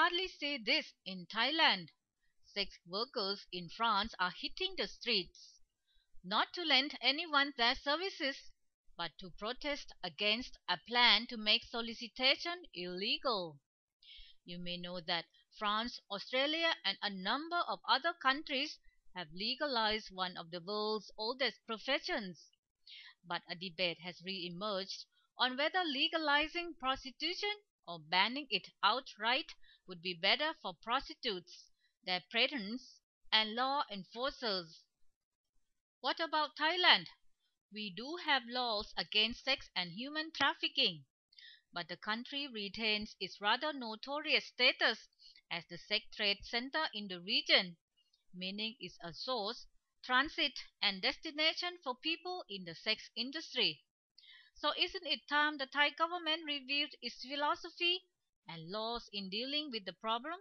hardly see this in Thailand. Sex workers in France are hitting the streets, not to lend anyone their services, but to protest against a plan to make solicitation illegal. You may know that France, Australia, and a number of other countries have legalized one of the world's oldest professions. But a debate has re-emerged on whether legalizing prostitution or banning it outright would be better for prostitutes, their patrons, and law enforcers. What about Thailand? We do have laws against sex and human trafficking, but the country retains its rather notorious status as the sex trade center in the region, meaning it's a source, transit, and destination for people in the sex industry. So isn't it time the Thai government reviewed its philosophy and laws in dealing with the problem?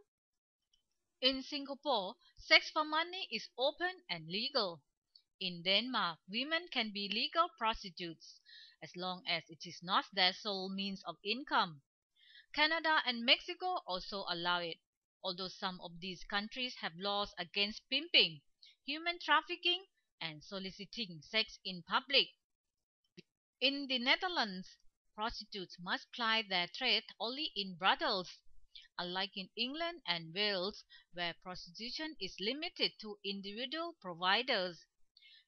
In Singapore, sex for money is open and legal. In Denmark, women can be legal prostitutes as long as it is not their sole means of income. Canada and Mexico also allow it, although some of these countries have laws against pimping, human trafficking, and soliciting sex in public. In the Netherlands, prostitutes must ply their trade only in brothels, unlike in England and Wales, where prostitution is limited to individual providers.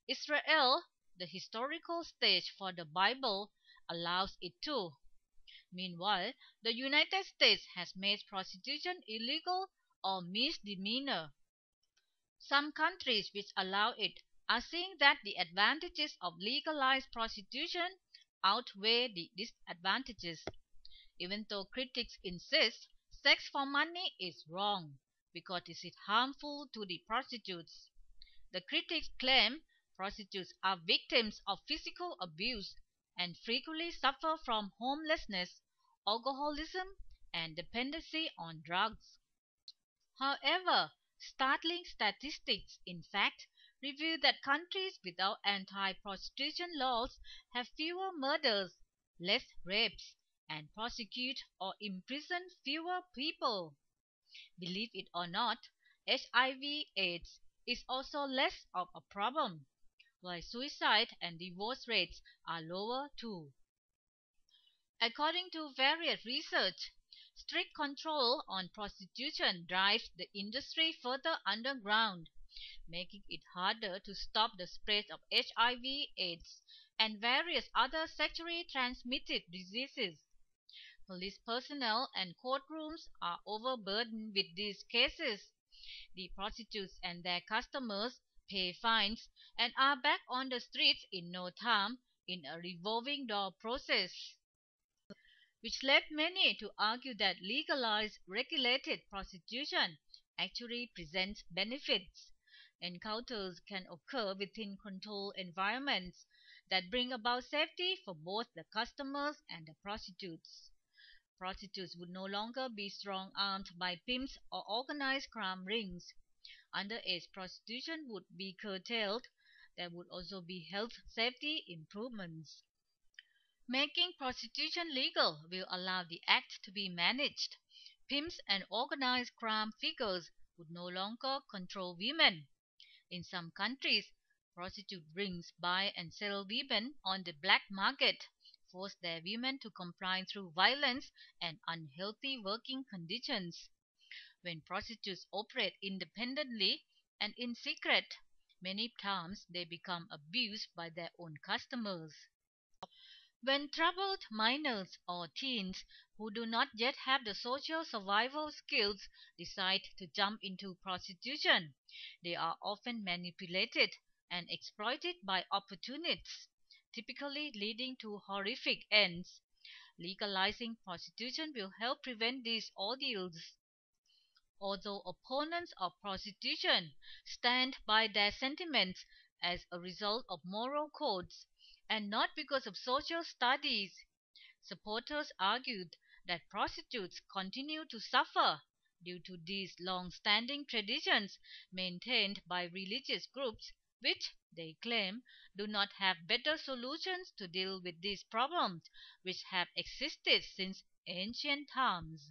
Israel, the historical stage for the Bible, allows it too. Meanwhile, the United States has made prostitution illegal or misdemeanor. Some countries which allow it are seeing that the advantages of legalized prostitution outweigh the disadvantages. Even though critics insist sex for money is wrong because it is harmful to the prostitutes. The critics claim prostitutes are victims of physical abuse and frequently suffer from homelessness, alcoholism, and dependency on drugs. However, startling statistics, in fact, reveal that countries without anti-prostitution laws have fewer murders, less rapes, and prosecute or imprison fewer people. Believe it or not, HIV/AIDS is also less of a problem, while suicide and divorce rates are lower too. According to various research, strict control on prostitution drives the industry further underground, making it harder to stop the spread of HIV/AIDS and various other sexually transmitted diseases. Police personnel and courtrooms are overburdened with these cases. The prostitutes and their customers pay fines and are back on the streets in no time in a revolving door process, which led many to argue that legalized, regulated prostitution actually presents benefits. Encounters can occur within controlled environments that bring about safety for both the customers and the prostitutes. Prostitutes would no longer be strong armed by pimps or organized crime rings. Underage prostitution would be curtailed. There would also be health safety improvements. Making prostitution legal will allow the act to be managed. Pimps and organized crime figures would no longer control women. In some countries, prostitute rings buy and sell women on the black market, force their women to comply through violence and unhealthy working conditions. When prostitutes operate independently and in secret, many times they become abused by their own customers. When troubled minors or teens who do not yet have the social survival skills decide to jump into prostitution, they are often manipulated and exploited by opportunists, typically leading to horrific ends. Legalizing prostitution will help prevent these ordeals. Although opponents of prostitution stand by their sentiments as a result of moral codes and not because of social studies, supporters argued that prostitutes continue to suffer due to these long-standing traditions maintained by religious groups which, they claim, do not have better solutions to deal with these problems which have existed since ancient times.